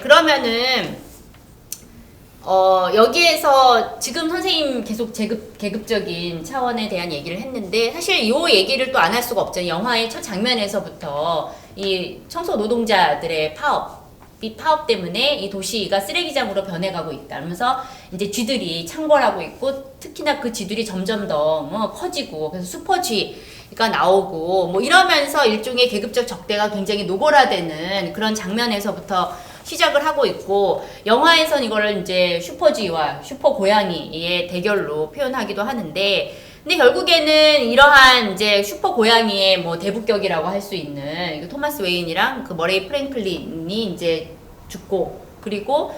그러면은 여기에서 지금 선생님 계속 계급적인 차원에 대한 얘기를 했는데 사실 이 얘기를 또 안 할 수가 없죠. 영화의 첫 장면에서부터 이 청소 노동자들의 파업 때문에 이 도시가 쓰레기장으로 변해가고 있다. 그러면서 이제 쥐들이 창궐하고 있고 특히나 그 쥐들이 점점 더 커지고 그래서 슈퍼쥐가 나오고 뭐 이러면서 일종의 계급적 적대가 굉장히 노골화되는 그런 장면에서부터 시작을 하고 있고 영화에선 이거를 이제 슈퍼쥐와 슈퍼고양이의 대결로 표현하기도 하는데 근데 결국에는 이러한 이제 슈퍼 고양이의 뭐 대부격이라고 할 수 있는 토마스 웨인이랑 그 머레이 프랭클린이 이제 죽고 그리고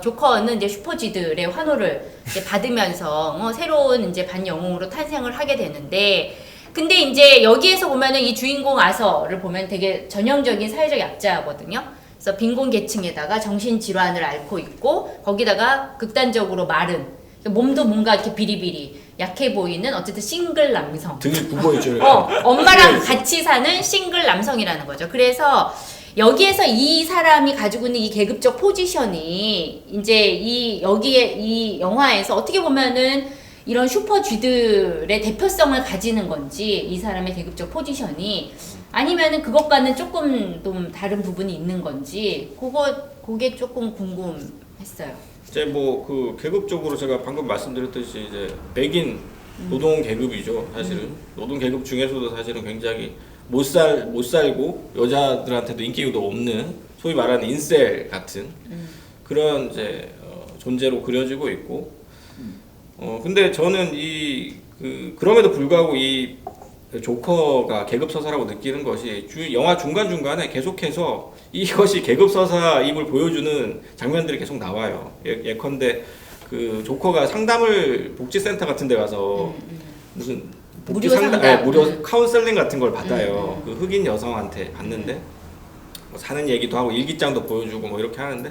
조커는 이제 슈퍼쥐들의 환호를 이제 받으면서 새로운 이제 반영웅으로 탄생을 하게 되는데 근데 이제 여기에서 보면은 이 주인공 아서를 보면 되게 전형적인 사회적 약자거든요. 그래서 빈곤 계층에다가 정신질환을 앓고 있고 거기다가 극단적으로 마른 몸도 뭔가 이렇게 비리비리 약해 보이는 어쨌든 싱글 남성 등이 굽어있죠. 엄마랑 같이 사는 싱글 남성이라는 거죠. 그래서 여기에서 이 사람이 가지고 있는 이 계급적 포지션이 이제 여기에 이 영화에서 어떻게 보면은 이런 슈퍼쥐들의 대표성을 가지는 건지 이 사람의 계급적 포지션이 아니면은 그것과는 조금 좀 다른 부분이 있는 건지 그게 조금 궁금했어요. 이제 뭐 그 계급적으로 제가 방금 말씀드렸듯이 이제 백인 노동 계급이죠. 사실은 노동 계급 중에서도 사실은 굉장히 못 살고 여자들한테도 인기도 없는 소위 말하는 인셀 같은 그런 이제 존재로 그려지고 있고 근데 저는 그럼에도 불구하고 이 조커가 계급 서사라고 느끼는 것이 영화 중간중간에 계속해서 이것이 계급 서사임을 보여주는 장면들이 계속 나와요. 예컨대 그 조커가 상담을 복지센터 같은 데 가서 무슨 복지 상담, 무료 카운셀링 같은 걸 받아요. 그 흑인 여성한테 받는데 뭐 사는 얘기도 하고 일기장도 보여주고 뭐 이렇게 하는데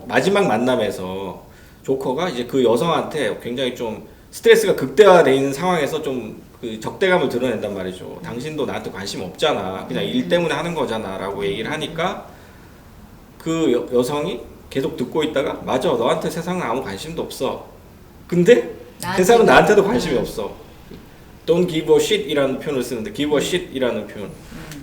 마지막 만남에서 조커가 이제 그 여성한테 굉장히 좀 스트레스가 극대화되어 있는 상황에서 좀 그 적대감을 드러낸단 말이죠. 당신도 나한테 관심 없잖아. 그냥 일 때문에 하는 거잖아. 라고 얘기를 하니까 그 여성이 계속 듣고 있다가 맞아. 너한테 세상은 아무 관심도 없어. 근데 세상은 나한테도 관심이 없어. Don't give a shit 이라는 표현을 쓰는데 give a shit 이라는 표현.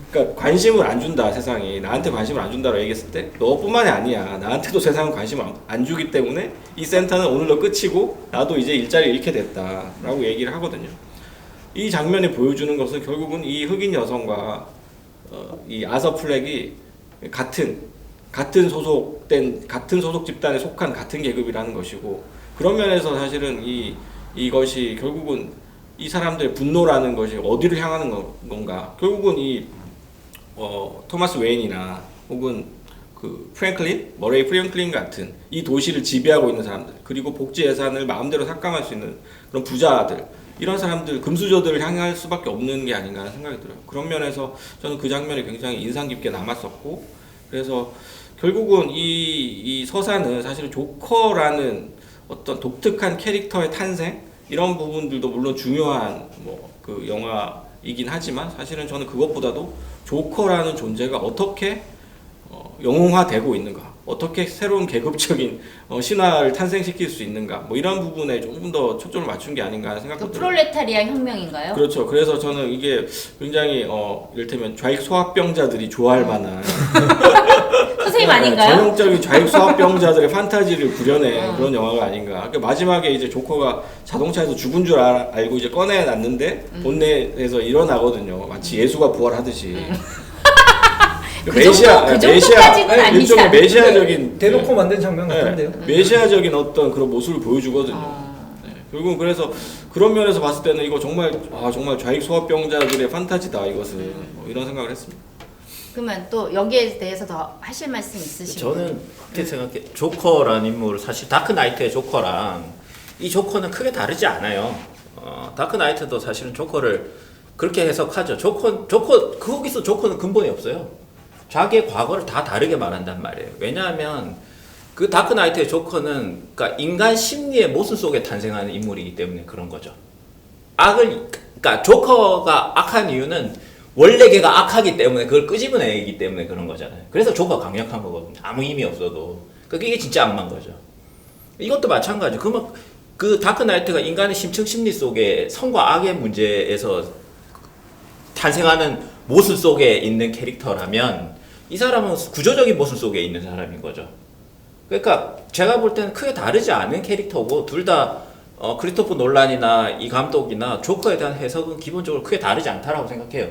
그러니까 관심을 안 준다. 세상이. 나한테 관심을 안 준다라고 얘기했을 때 너뿐만이 아니야. 나한테도 세상은 관심을 안 주기 때문에 이 센터는 오늘로 끝이고 나도 이제 일자리를 잃게 됐다. 라고 얘기를 하거든요. 이 장면이 보여주는 것은 결국은 이 흑인 여성과 이 아서 플렉이 같은 소속 집단에 속한 같은 계급이라는 것이고 그런 면에서 사실은 이것이 결국은 이 사람들의 분노라는 것이 어디를 향하는 건가? 결국은 토마스 웨인이나 혹은 그 머레이 프랭클린 같은 이 도시를 지배하고 있는 사람들 그리고 복지 예산을 마음대로 삭감할 수 있는 그런 부자들 이런 사람들 금수저들을 향할 수밖에 없는 게 아닌가 하는 생각이 들어요. 그런 면에서 저는 그 장면이 굉장히 인상 깊게 남았었고 그래서 결국은 이 서사는 사실은 조커라는 어떤 독특한 캐릭터의 탄생 이런 부분들도 물론 중요한 그 영화이긴 하지만 사실은 저는 그것보다도 조커라는 존재가 어떻게 영웅화되고 있는가 어떻게 새로운 계급적인 신화를 탄생시킬 수 있는가 뭐 이런 부분에 조금 더 초점을 맞춘 게 아닌가 하는 생각도 들어요. 프롤레타리아 혁명인가요? 그렇죠. 그래서 저는 이게 굉장히 이를테면 좌익 소합병자들이 좋아할 만한 선생님 아닌가요? 전형적인 좌익 소합병자들의 판타지를 구려낸 그런 영화가 아닌가. 그러니까 마지막에 이제 조커가 자동차에서 죽은 줄 알고 이제 꺼내놨는데 본넷에서 일어나거든요. 마치 예수가 부활하듯이. 정도까지는 아니지 일종의 메시아적인 대놓고 만든 장면 같은데요. 메시아적인 어떤 그런 모습을 보여주거든요. 결국은 그래서 그런 면에서 봤을 때는 이거 정말 좌익 소합병자들의 판타지다 이것은 이런 생각을 했습니다. 그러면 또 여기에 대해서 더 하실 말씀 있으신가요? 저는 그렇게 생각해. 조커라는 인물 사실 다크나이트의 조커랑 이 조커는 크게 다르지 않아요. 다크나이트도 사실은 조커를 그렇게 해석하죠. 거기서 조커는 근본이 없어요. 자기의 과거를 다 다르게 말한단 말이에요. 왜냐하면 그 다크나이트의 조커는 그러니까 인간 심리의 모순 속에 탄생하는 인물이기 때문에 그런 거죠. 그러니까 조커가 악한 이유는 원래 걔가 악하기 때문에 그걸 끄집어내기 때문에 그런 거잖아요. 그래서 조커가 강력한 거거든요. 아무 힘이 없어도. 그러니까 이게 진짜 악마인 거죠. 이것도 마찬가지. 그러면 그 다크나이트가 인간의 심층 심리 속에 선과 악의 문제에서 탄생하는 모순 속에 있는 캐릭터라면 이 사람은 구조적인 모순 속에 있는 사람인 거죠. 그러니까 제가 볼 때는 크게 다르지 않은 캐릭터고 둘 다 크리스토프 놀란이나 이 감독이나 조커에 대한 해석은 기본적으로 크게 다르지 않다라고 생각해요.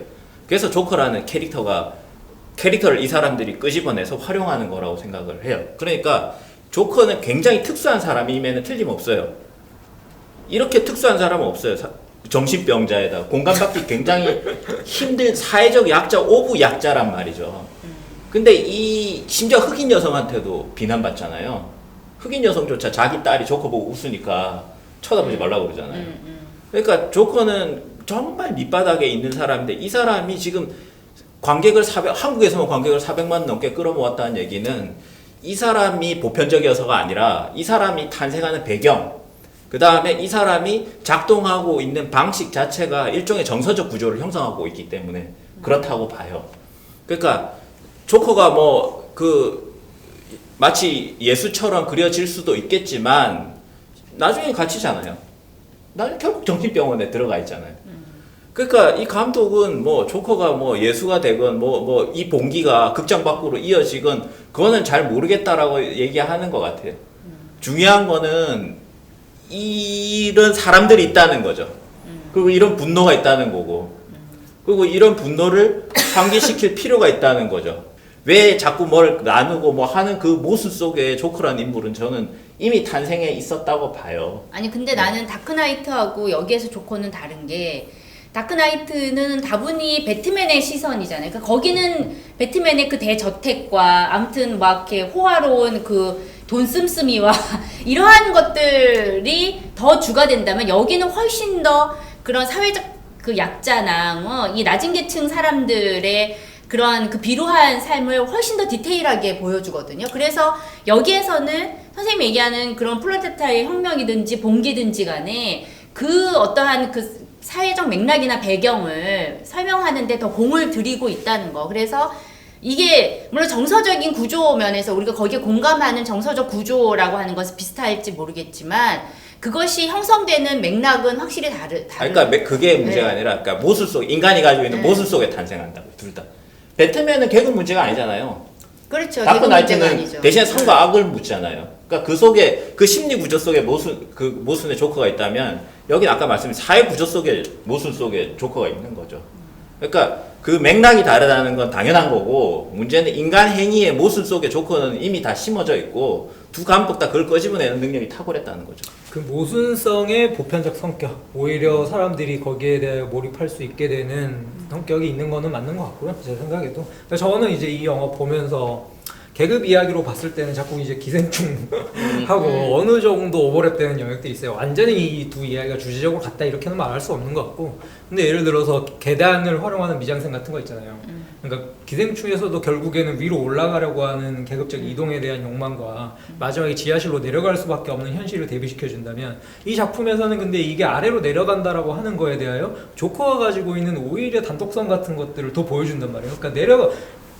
그래서 조커라는 캐릭터를 이 사람들이 끄집어내서 활용하는 거라고 생각을 해요. 그러니까 조커는 굉장히 특수한 사람임에는 틀림없어요. 이렇게 특수한 사람은 없어요. 정신병자에다 공감받기 굉장히 힘든 사회적 약자, 오브 약자란 말이죠. 근데 심지어 흑인 여성한테도 비난받잖아요. 흑인 여성조차 자기 딸이 조커 보고 웃으니까 쳐다보지 말라고 그러잖아요. 그러니까 조커는 정말 밑바닥에 있는 사람인데 이 사람이 지금 한국에서만 관객을 400만 넘게 끌어모았다는 얘기는 이 사람이 보편적이어서가 아니라 이 사람이 탄생하는 배경, 그 다음에 이 사람이 작동하고 있는 방식 자체가 일종의 정서적 구조를 형성하고 있기 때문에 그렇다고 봐요. 그러니까 조커가 마치 예수처럼 그려질 수도 있겠지만 나중에 갇히잖아요. 나중에 결국 정신병원에 들어가 있잖아요. 그러니까 이 감독은 조커가 예수가 되건 이 봉기가 극장 밖으로 이어지건 그거는 잘 모르겠다라고 얘기하는 것 같아요. 중요한 거는 이런 사람들이 있다는 거죠. 그리고 이런 분노가 있다는 거고, 그리고 이런 분노를 환기시킬 필요가 있다는 거죠. 왜 자꾸 뭘 나누고 하는 그 모습 속에 조커라는 인물은 저는 이미 탄생해 있었다고 봐요. 아니 근데 나는 다크나이트하고 여기에서 조커는 다른 게 다크나이트는 다분히 배트맨의 시선이잖아요. 그러니까 거기는 배트맨의 그 대저택과 아무튼 막 이렇게 호화로운 그 돈 씀씀이와 이러한 것들이 더 주가 된다면 여기는 훨씬 더 그런 사회적 그 약자나 이 낮은 계층 사람들의 그런 그 비루한 삶을 훨씬 더 디테일하게 보여주거든요. 그래서 여기에서는 선생님이 얘기하는 그런 프롤레타리아의 혁명이든지 봉기든지 간에 그 어떠한 그 사회적 맥락이나 배경을 설명하는데 더 공을 들이고 있다는 거. 그래서 이게 물론 정서적인 구조 면에서 우리가 거기에 공감하는 정서적 구조라고 하는 것은 비슷할지 모르겠지만 그것이 형성되는 맥락은 확실히 그러니까 그게 문제가 아니라 그러니까 모습 속 인간이 가지고 있는 모습 속에 탄생한다고 둘 다. 배트맨은 개그 문제가 아니잖아요. 그렇죠. 다크나이트는 대신에 선과 악을 묻잖아요. 그러니까 그 속에 그 심리 구조 속에 모순의 조커가 있다면 여기는 아까 말씀드린 사회 구조 속에 모순 속에 조커가 있는 거죠. 그러니까 그 맥락이 다르다는 건 당연한 거고 문제는 인간 행위의 모순 속에 조커는 이미 다 심어져 있고 두 감독 다 그걸 끄집어내는 능력이 탁월했다는 거죠. 그 모순성의 보편적 성격, 오히려 사람들이 거기에 대해 몰입할 수 있게 되는 성격이 있는 거는 맞는 것 같고요. 제 생각에도. 저는 이제 이 영화 보면서 계급 이야기로 봤을 때는 자꾸 이제 기생충하고 어느 정도 오버랩되는 영역들이 있어요. 완전히 이 두 이야기가 주제적으로 같다 이렇게는 말할 수 없는 것 같고, 근데 예를 들어서 계단을 활용하는 미장센 같은 거 있잖아요. 그러니까 기생충에서도 결국에는 위로 올라가려고 하는 계급적 이동에 대한 욕망과 마지막에 지하실로 내려갈 수밖에 없는 현실을 대비시켜 준다면, 이 작품에서는 근데 이게 아래로 내려간다라고 하는 거에 대하여 조커가 가지고 있는 오히려 단독성 같은 것들을 더 보여준단 말이에요. 그러니까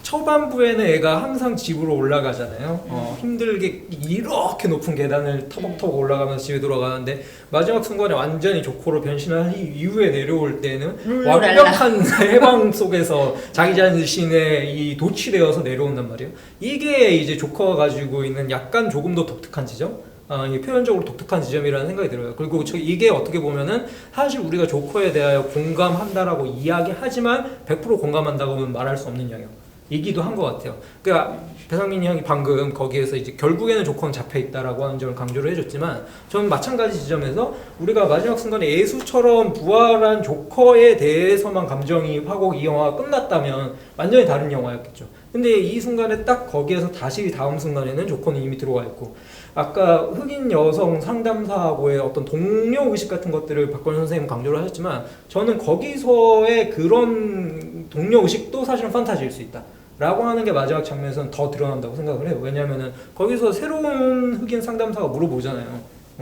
초반부에는 애가 항상 집으로 올라가잖아요. 힘들게 이렇게 높은 계단을 터벅터벅 올라가면서 집에 돌아가는데 마지막 순간에 완전히 조커로 변신한 이후에 내려올 때는 완벽한 해방 속에서 자기 자신의 이 도취되어서 내려온단 말이에요. 이게 이제 조커가 가지고 있는 약간 조금 더 독특한 지점? 표현적으로 독특한 지점이라는 생각이 들어요. 그리고 이게 어떻게 보면은 사실 우리가 조커에 대하여 공감한다라고 이야기하지만 100% 공감한다고는 말할 수 없는 영역 이기도 한 것 같아요. 그러니까 배상민이 형이 방금 거기에서 이제 결국에는 조커는 잡혀 있다라고 하는 점을 강조를 해줬지만, 저는 마찬가지 지점에서 우리가 마지막 순간에 예수처럼 부활한 조커에 대해서만 감정이입하고 이 영화가 끝났다면 완전히 다른 영화였겠죠. 근데 이 순간에 딱 거기에서 다시 다음 순간에는 조커는 이미 들어와 있고, 아까 흑인 여성 상담사하고의 어떤 동료 의식 같은 것들을 박건희 선생님 강조를 하셨지만, 저는 거기서의 그런 동료 의식도 사실은 판타지일 수 있다 라고 하는 게 마지막 장면에서는 더 드러난다고 생각을 해요. 왜냐면은 거기서 새로운 흑인 상담사가 물어보잖아요.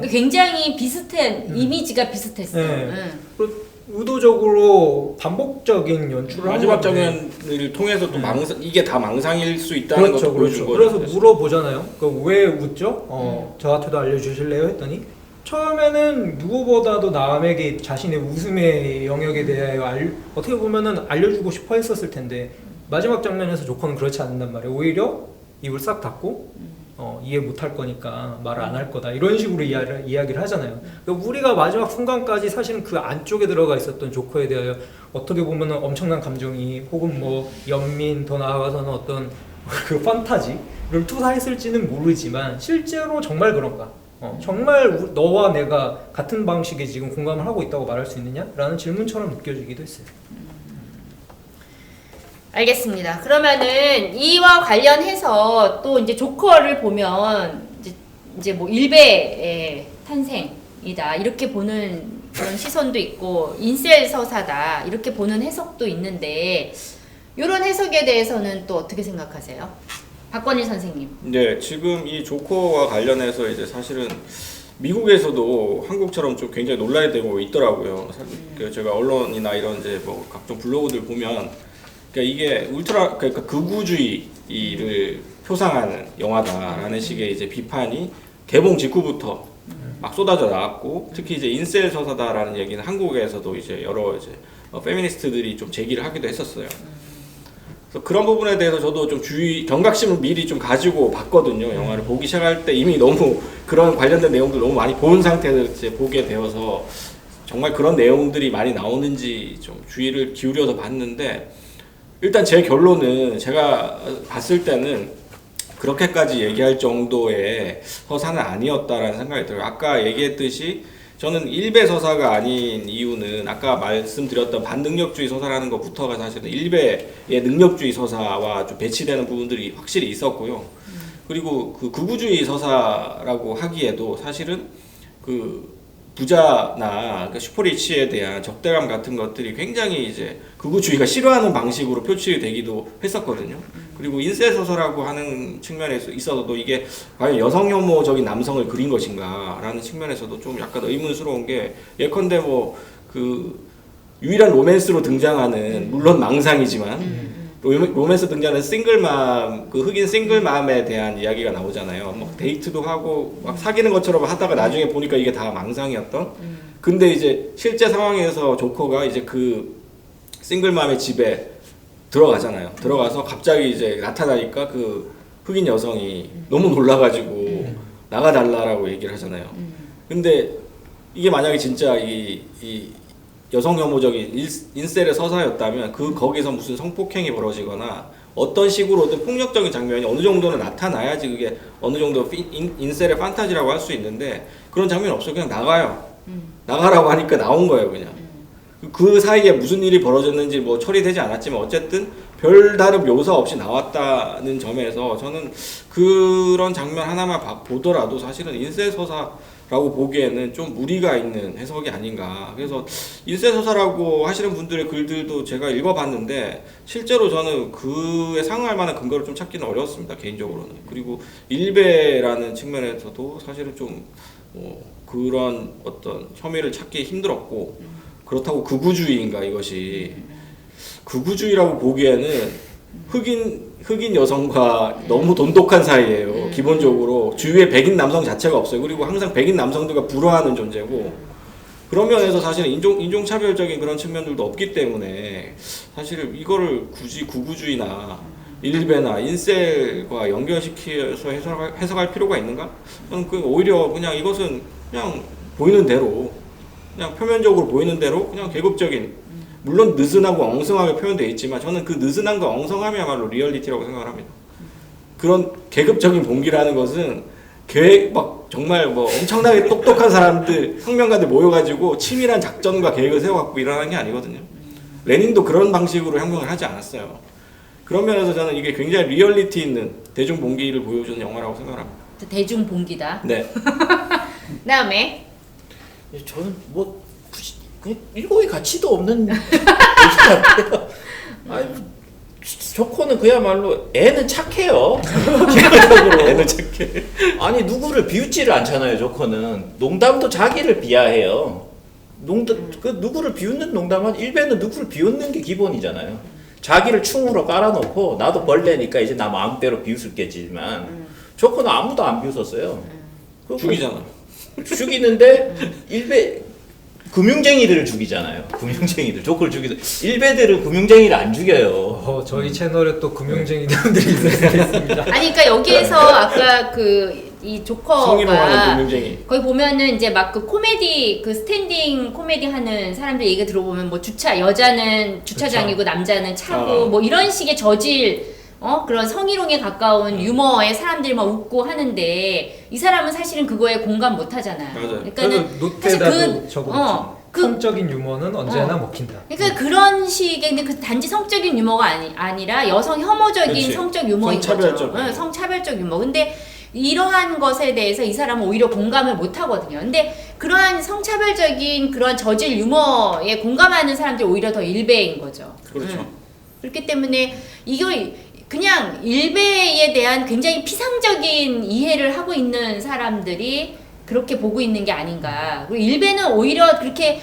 굉장히 비슷한 이미지가 비슷했어요. 네. 의도적으로 반복적인 연출을 한 마지막 건데. 장면을 통해서 또 이게 다 망상일 수 있다는 그렇죠, 것도 보여준 그렇죠. 거죠. 그래서 물어보잖아요. 왜 웃죠? 저한테도 알려주실래요? 했더니 처음에는 누구보다도 남에게 자신의 웃음의 영역에 대하여 어떻게 보면은 알려주고 싶어 했었을 텐데 마지막 장면에서 조커는 그렇지 않는단 말이에요. 오히려 입을 싹 닫고 이해 못할 거니까 말을 안 할 거다 이런 식으로 이야기를 하잖아요. 그러니까 우리가 마지막 순간까지 사실은 그 안쪽에 들어가 있었던 조커에 대하여 어떻게 보면은 엄청난 감정이 혹은 뭐 연민 더 나아가서는 어떤 그 판타지를 투사했을지는 모르지만 실제로 정말 그런가? 정말 너와 내가 같은 방식에 지금 공감을 하고 있다고 말할 수 있느냐? 라는 질문처럼 느껴지기도 했어요. 알겠습니다. 그러면은 이와 관련해서 또 이제 조커를 보면 이제 뭐 일베의 탄생이다 이렇게 보는 그런 시선도 있고 인셀 서사다 이렇게 보는 해석도 있는데 이런 해석에 대해서는 또 어떻게 생각하세요? 박건일 선생님. 네, 지금 이 조커와 관련해서 이제 사실은 미국에서도 한국처럼 좀 굉장히 논란이 되고 있더라고요. 제가 언론이나 이런 이제 뭐 각종 블로그들 보면 그러니까 이게 그러니까 극우주의를 표상하는 영화다라는 식의 이제 비판이 개봉 직후부터 막 쏟아져 나왔고 특히 이제 인셀 서사다라는 얘기는 한국에서도 이제 여러 이제 페미니스트들이 좀 제기를 하기도 했었어요. 그래서 그런 부분에 대해서 저도 좀 경각심을 미리 좀 가지고 봤거든요. 영화를 보기 시작할 때 이미 너무 그런 관련된 내용들 너무 많이 본 상태에서 이제 보게 되어서 정말 그런 내용들이 많이 나오는지 좀 주의를 기울여서 봤는데 일단 제 결론은 제가 봤을 때는 그렇게까지 얘기할 정도의 서사는 아니었다라는 생각이 들어요. 아까 얘기했듯이 저는 일베 서사가 아닌 이유는 아까 말씀드렸던 반능력주의 서사라는 것부터가 사실은 일베의 능력주의 서사와 좀 배치되는 부분들이 확실히 있었고요. 그리고 그 극우주의 서사라고 하기에도 사실은 그 부자나 슈퍼리치에 대한 적대감 같은 것들이 굉장히 이제 극우주의가 싫어하는 방식으로 표출이 되기도 했었거든요. 그리고 인셀 서사라고 하는 측면에 있어서도 이게 과연 여성 혐오적인 남성을 그린 것인가라는 측면에서도 좀 약간 의문스러운 게 예컨대 뭐 그 유일한 로맨스로 등장하는 물론 망상이지만 로맨스 등장하는 싱글맘 그 흑인 싱글맘에 대한 이야기가 나오잖아요. 뭐 데이트도 하고 막 사귀는 것처럼 하다가 나중에 보니까 이게 다 망상이었던. 근데 이제 실제 상황에서 조커가 이제 그 싱글맘의 집에 들어가잖아요. 들어가서 갑자기 이제 나타나니까 그 흑인 여성이 너무 놀라가지고 나가달라라고 얘기를 하잖아요. 근데 이게 만약에 진짜 이 여성 혐오적인 인셀의 서사였다면 거기서 무슨 성폭행이 벌어지거나 어떤 식으로든 폭력적인 장면이 어느 정도는 나타나야지 그게 어느 정도 인셀의 판타지라고 할 수 있는데 그런 장면이 없어요. 그냥 나가요. 나가라고 하니까 나온 거예요, 그냥. 그 사이에 무슨 일이 벌어졌는지 뭐 처리되지 않았지만 어쨌든 별다른 묘사 없이 나왔다는 점에서 저는 그런 장면 하나만 보더라도 사실은 인셀 서사라고 보기에는 좀 무리가 있는 해석이 아닌가. 그래서 인셀 서사라고 하시는 분들의 글들도 제가 읽어봤는데 실제로 저는 그에 상응할 만한 근거를 좀 찾기는 어려웠습니다, 개인적으로는. 그리고 일베라는 측면에서도 사실은 좀 그런 어떤 혐의를 찾기 힘들었고 그렇다고 극우주의인가 이것이 극우주의라고 보기에는 흑인 여성과 너무 돈독한 사이예요. 기본적으로 주위에 백인 남성 자체가 없어요. 그리고 항상 백인 남성들과 불화하는 존재고 그런 면에서 사실은 인종차별적인 그런 측면들도 없기 때문에 사실 이거를 굳이 극우주의나 일베나 인셀과 연결시켜서 해석할 필요가 있는가? 저는 오히려 그냥 이것은 그냥 보이는 대로 그냥 표면적으로 보이는 대로 그냥 계급적인 물론 느슨하고 엉성하게 표현되어 있지만 저는 그 느슨함과 엉성함이야말로 리얼리티라고 생각을 합니다. 그런 계급적인 봉기라는 것은 막 정말 뭐 엄청나게 똑똑한 사람들 혁명가들 모여가지고 치밀한 작전과 계획을 세워갖고 일어나는 게 아니거든요. 레닌도 그런 방식으로 혁명을 하지 않았어요. 그런 면에서 저는 이게 굉장히 리얼리티 있는 대중봉기를 보여주는 영화라고 생각합니다. 대중봉기다. 네. 그다음에 저는 뭐 굳이 그냥 일고의 가치도 없는 얘기 같아요. 아니 조커는 그야말로 애는 착해요. 기본적으로 애는 착해. 아니 누구를 비웃지를 않잖아요. 조커는 농담도 자기를 비하해요. 그 누구를 비웃는 농담은 일베는 누구를 비웃는 게 기본이잖아요. 자기를 충으로 깔아놓고 나도 벌레니까 이제 나 마음대로 비웃을겠지만 조커는 아무도 안 비웃었어요. 죽이잖아. 죽이는데 일베 금융쟁이들을 죽이잖아요. 금융쟁이들 조커를 죽이도 일베들은 금융쟁이를 안 죽여요. 저희 채널에 또 금융쟁이 분들이 있습니다. 아니 그러니까 여기에서 아까 그 이 성희롱하는 조커가 금융쟁이. 거기 보면은 이제 막 그 코미디 그 스탠딩 코미디 하는 사람들 얘기 들어보면 뭐 여자는 주차장이고 남자는 차고 뭐 이런 식의 저질 그런 성희롱에 가까운 유머의 사람들이 막 웃고 하는데 이 사람은 사실은 그거에 공감 못 하잖아요. 맞아요. 그러니까는 사실 노트에다도 적어놓죠. 그 성적인 유머는 언제나 먹힌다. 그러니까 그런 식의 근데 그 단지 성적인 유머가 아니라 여성 혐오적인 그치. 성적 유머인 성차별적. 거죠. 성차별적 유머. 근데 이러한 것에 대해서 이 사람은 오히려 공감을 못 하거든요. 근데 그러한 성차별적인 그러한 저질 유머에 공감하는 사람들이 오히려 더 일베인 거죠. 그렇죠. 그렇기 때문에 이거 그냥 일베에 대한 굉장히 피상적인 이해를 하고 있는 사람들이 그렇게 보고 있는 게 아닌가. 그리고 일베는 오히려 그렇게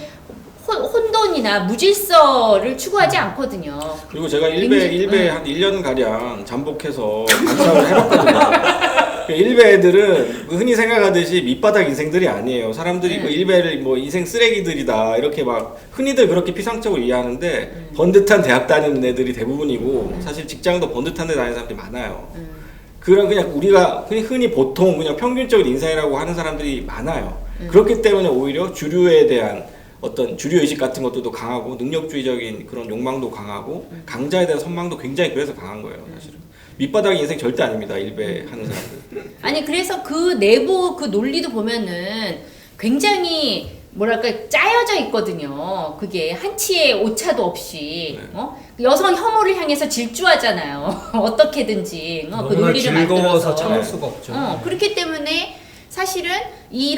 혼돈이나 무질서를 추구하지 않거든요. 그리고 제가 굉장히- 일베 한 1년 가량 잠복해서 감사를 해봤거든요. 일베 애들은 흔히 생각하듯이 밑바닥 인생들이 아니에요. 사람들이 그 일베를 뭐 인생 쓰레기들이다 이렇게 막 흔히들 그렇게 피상적으로 이해하는데 번듯한 대학 다니는 애들이 대부분이고 사실 직장도 번듯한 데 다니는 사람들이 많아요. 그런 그냥 우리가 흔히 보통 그냥 평균적인 인생이라고 하는 사람들이 많아요. 그렇기 때문에 오히려 주류에 대한 어떤 주류 의식 같은 것들도 강하고 능력주의적인 그런 욕망도 강하고 강자에 대한 선망도 굉장히 그래서 강한 거예요, 사실은. 밑바닥 인생 절대 아닙니다, 일베 하는 사람들. 아니 그래서 그 내부 그 논리도 보면은 굉장히 뭐랄까 짜여져 있거든요. 그게 한치의 오차도 없이 여성 혐오를 향해서 질주하잖아요. 어떻게든지 그 너무나 논리를 즐거워서 만들어서. 참을 수가 없죠. 그렇기 때문에 사실은 이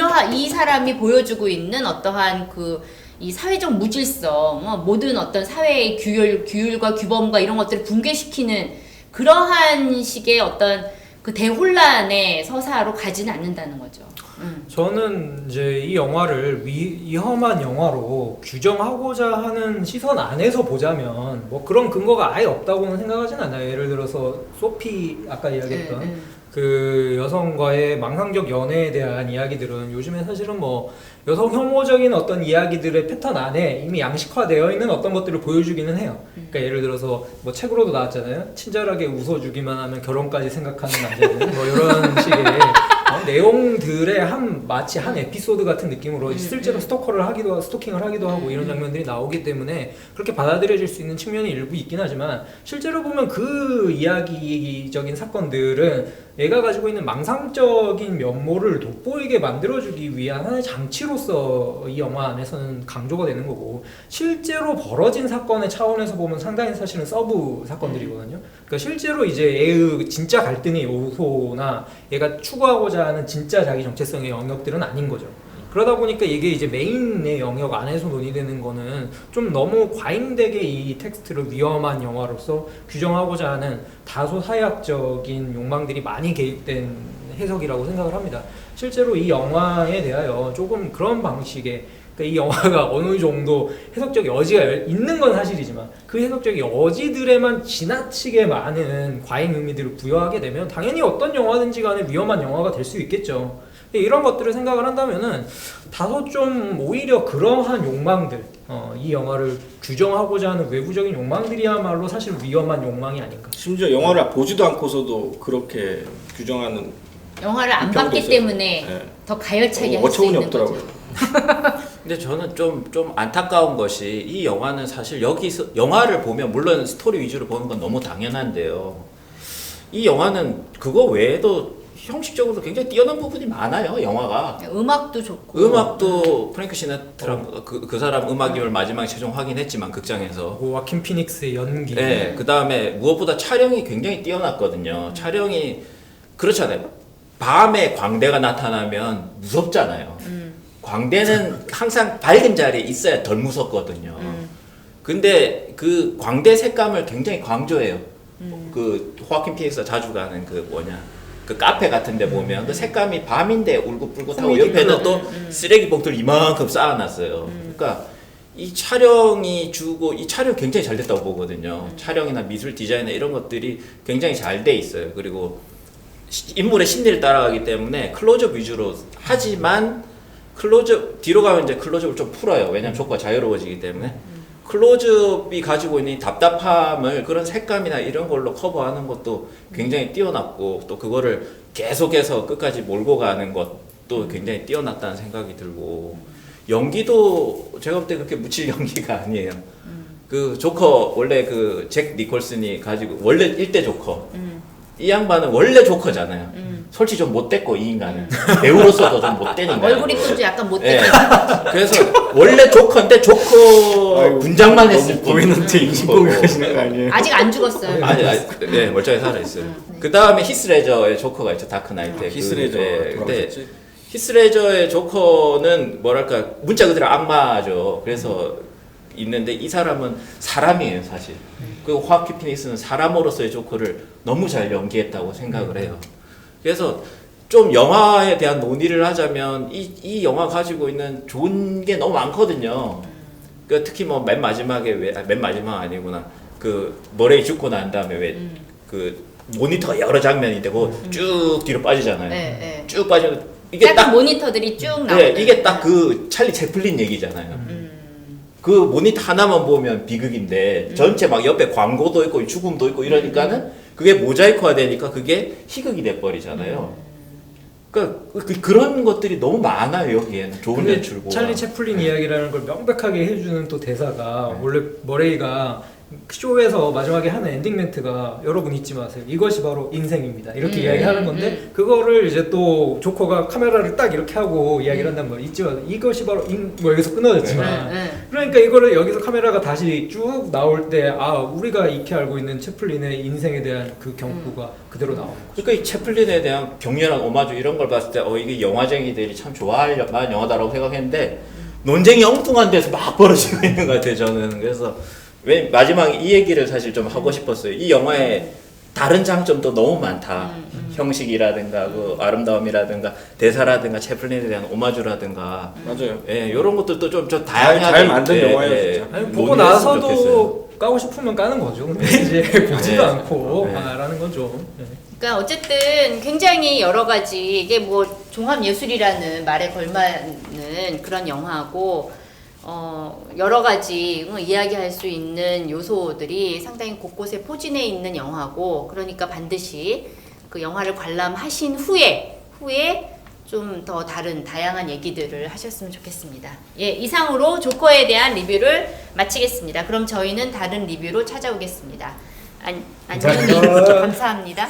사람이 보여주고 있는 어떠한 이 사회적 무질서, 모든 어떤 사회의 규율과 규범과 이런 것들을 붕괴시키는 그러한 식의 어떤 그 대혼란의 서사로 가지는 않는다는 거죠. 저는 이제 이 영화를 위험한 영화로 규정하고자 하는 시선 안에서 보자면 뭐 그런 근거가 아예 없다고는 생각하진 않아요. 예를 들어서 소피 아까 이야기했던 그 여성과의 망상적 연애에 대한 이야기들은 요즘에 사실은 뭐 여성 혐오적인 어떤 이야기들의 패턴 안에 이미 양식화되어 있는 어떤 것들을 보여주기는 해요. 그러니까 예를 들어서 뭐 책으로도 나왔잖아요. 친절하게 웃어주기만 하면 결혼까지 생각하는 남자들 뭐 이런 식의 내용들의 마치 한 에피소드 같은 느낌으로 실제로 스토킹을 하기도 하고 이런 장면들이 나오기 때문에 그렇게 받아들여질 수 있는 측면이 일부 있긴 하지만 실제로 보면 그 이야기적인 사건들은 얘가 가지고 있는 망상적인 면모를 돋보이게 만들어주기 위한 하나의 장치로서 이 영화 안에서는 강조가 되는 거고 실제로 벌어진 사건의 차원에서 보면 상당히 사실은 서브 사건들이거든요. 그러니까 실제로 이제 얘의 진짜 갈등의 요소나 얘가 추구하고자 하는 진짜 자기 정체성의 영역들은 아닌 거죠. 그러다 보니까 이게 이제 메인의 영역 안에서 논의되는 거는 좀 너무 과잉되게 이 텍스트를 위험한 영화로서 규정하고자 하는 다소 사회학적인 욕망들이 많이 개입된 해석이라고 생각을 합니다. 실제로 이 영화에 대하여 조금 그런 방식의 그러니까 이 영화가 어느 정도 해석적 여지가 있는 건 사실이지만 그 해석적 여지들에만 지나치게 많은 과잉 의미들을 부여하게 되면 당연히 어떤 영화든지 간에 위험한 영화가 될 수 있겠죠. 이런 것들을 생각을 한다면은 다소 좀 오히려 그러한 욕망들 이 영화를 규정하고자 하는 외부적인 욕망들이야말로 사실 위험한 욕망이 아닌가. 심지어 영화를 보지도 않고서도 그렇게 규정하는 영화를 안 비평도 봤기 있어요. 때문에 네. 더 가열차게 할 수 어처구니 있는 없더라고요. 거죠. 근데 저는 좀 안타까운 것이 이 영화는 사실 여기서 영화를 보면 물론 스토리 위주로 보는 건 너무 당연한데요. 이 영화는 그거 외에도 형식적으로 굉장히 뛰어난 부분이 많아요. 영화가 음악도 좋고 음악도 프랭크 시나트라 그 사람 음악임을 마지막에 최종 확인했지만 극장에서 와킨 피닉스의 연기. 네, 그 다음에 무엇보다 촬영이 굉장히 뛰어났거든요. 촬영이 그렇잖아요. 밤에 광대가 나타나면 무섭잖아요. 광대는 항상 밝은 자리에 있어야 덜 무섭거든요. 근데 그 광대 색감을 굉장히 강조해요. 그 호아킨 피닉스가 자주 가는 그 그 카페 같은데 보면 그 색감이 밤인데 울긋불긋하고 코미디 옆에는 클럽. 또 쓰레기 봉투를 이만큼 쌓아놨어요. 그러니까 이 촬영이 주고 이 촬영 굉장히 잘 됐다고 보거든요. 촬영이나 미술 디자인이나 이런 것들이 굉장히 잘 돼 있어요. 그리고 인물의 심리를 따라가기 때문에 클로즈업 위주로 하지만 클로즈업 뒤로 가면 이제 클로즈업을 좀 풀어요. 왜냐면 조커가 자유로워지기 때문에 클로즈업이 가지고 있는 이 답답함을 그런 색감이나 이런 걸로 커버하는 것도 굉장히 뛰어났고 또 그거를 계속해서 끝까지 몰고 가는 것도 굉장히 뛰어났다는 생각이 들고 연기도 제가 볼 때 그렇게 묻힐 연기가 아니에요. 그 조커 원래 그 잭 니콜슨이 가지고 원래 1대 조커 이 양반은 원래 조커잖아요. 솔직히 좀 못됐고 이 인간은 배우로서도 좀 못된 인간. 얼굴이 또 약간 못되게. 네. 그래서 원래 조커인데 조커 아이고, 분장만 했을 뿐. 고민한테 인신공격 하시는 거 아니에요? 아직 안 죽었어요. 아니, 네, 멀쩡히 살아있어요. 그 다음에 히스레저의 조커가 있죠, 다크나이트에. 히스레저 근데 돌아가셨지? 히스레저의 조커는 뭐랄까, 문자 그대로 악마죠. 그래서 있는데 이 사람은 사람이에요, 사실. 그리고 호아킨 피닉스는 사람으로서의 조커를 너무 잘 연기했다고 생각을 해요. 그래서 좀 영화에 대한 논의를 하자면 이 영화 가지고 있는 좋은 게 너무 많거든요. 그 특히 뭐 맨 마지막에 맨 마지막 아니구나. 그 머레이 죽고 난 다음에 왜 그 모니터가 여러 장면인데 쭉 뒤로 빠지잖아요. 네, 네. 쭉 빠지면 이게 작은 딱 모니터들이 쭉 나오는. 네, 이게 딱 그 찰리 채플린 얘기잖아요. 그 모니터 하나만 보면 비극인데 전체 막 옆에 광고도 있고 죽음도 있고 이러니까는 그게 모자이크화 되니까 그게 희극이 돼 버리잖아요. 그러니까 그런 것들이 너무 많아요 여기에는 좋은 근데 연출고. 찰리 채플린 이야기라는 걸 명백하게 해주는 또 대사가 원래 머레이가 쇼에서 마지막에 하는 엔딩 멘트가 여러분 잊지 마세요. 이것이 바로 인생입니다. 이렇게 이야기하는 건데 그거를 이제 또 조커가 카메라를 딱 이렇게 하고 이야기를 한단 말이에요. 잊지 마세요. 이것이 바로 뭐 여기서 끊어졌지만 그러니까 이거를 여기서 카메라가 다시 쭉 나올 때 아 우리가 익히 알고 있는 채플린의 인생에 대한 그 경구가 그대로 나오는 거죠. 그러니까 이 채플린에 대한 격렬한 오마주 이런 걸 봤을 때 이게 영화쟁이들이 참 좋아할 만한 영화다라고 생각했는데 논쟁이 엉뚱한 데서 막 벌어지고 있는 것 같아요 저는. 그래서 왜 마지막에 이 얘기를 사실 좀 하고 싶었어요. 이 영화의 다른 장점도 너무 많다. 형식이라든가 그 아름다움이라든가 대사라든가 채플린에 대한 오마주라든가 맞아요. 예, 이런 것들도 좀 다양하게 잘 만든 있게, 영화예요, 예, 진짜. 아니, 보고 논의했으면 나서도 좋겠어요. 까고 싶으면 까는 거죠. 근데 이제 보지도 네. 않고 네. 라는 건 좀. 네. 그러니까 어쨌든 굉장히 여러 가지 이게 뭐 종합 예술이라는 말에 걸맞는 그런 영화고 여러 가지 이야기할 수 있는 요소들이 상당히 곳곳에 포진해 있는 영화고 그러니까 반드시 그 영화를 관람하신 후에 좀 더 다른 다양한 얘기들을 하셨으면 좋겠습니다. 예, 이상으로 조커에 대한 리뷰를 마치겠습니다. 그럼 저희는 다른 리뷰로 찾아오겠습니다. 안녕히 감사합니다.